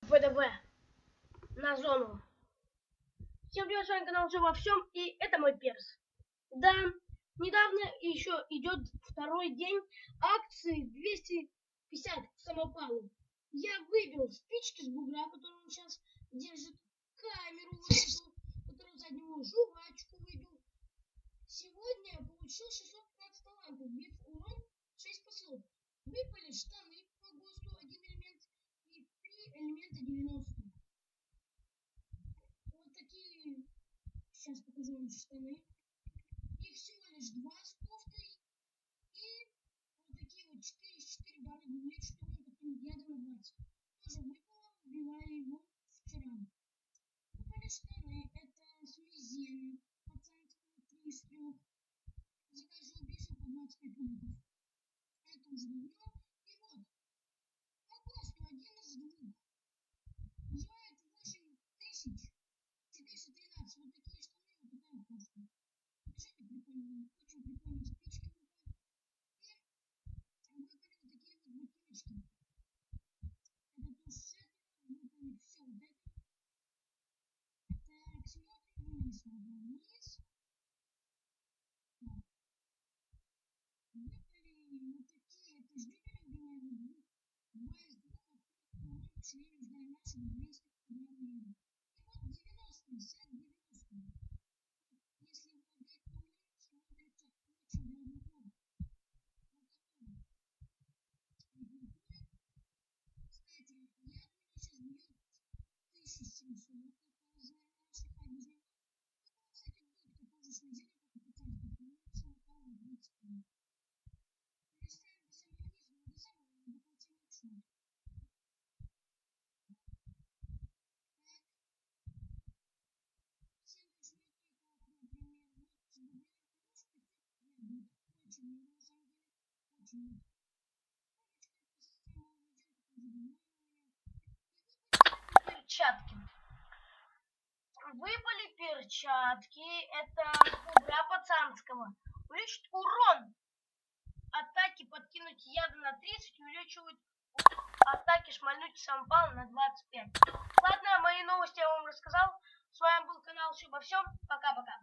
ВДВ на зону. Всем привет, с вами канал Все во всем, и это мой перс. Да, недавно еще идет второй день акции 250 самопалов. Я выбил спички с бугра, который он сейчас держит, камеру, которую заднюю жвачку выбил. Сегодня я получил 615 талантов, бит урон 6 посылок. Выпали штаны по ГОСТу 1 элемент и 3 элемента 90. Вот такие, сейчас покажу вам штаны. Их всего лишь 2 с кофтой. И вот такие вот 4 из 4 балла говорит, что он таким ядом 20. Тоже выпало, убивали его в Тюрьме. Выпали штаны, это с мизена, пацанского 3 из 3. За каждую убийцу по 25 минут. Это уже давно. И вот, по ГОСТу 1 из 2. Называет 8413. Вот такие штаны, вот такая кофта. Вообще прикольно. Очень прикольные спички выпали. И выпали вот такие вот ботиночки. Это то с этого выпали все вот это. Так, смотрим вниз. Вниз. Так. Выпали вот такие. Это ждите любимые. 2 из 2 открытых в шлеме ждали нашего 200 килограмм. И вот 90, сет 90. Если владеть, то он смотрится очень глубоко. Вот такой. Кстати, я от меня сейчас бьет 1700. Это за наших обезьян. Ну, кстати, будка тоже с мизена, как и пацанка. Но самопала 25. Листаем до самого низа, но до самого до конца ночного. Все ночники, как, например, вот с бугра хорош 500 ядут. Очень много, на самом деле. Очень много. Полечка это самого видео, тоже давно у меня. И перчатки. Выпали перчатки. Это бугра пацанского. Увеличит урон атаки, подкинуть яда на 30, увеличивают атаки шмальнуть самопал на 25. Ладно, мои новости я вам рассказал. С вами был канал Все обо всем. Пока-пока.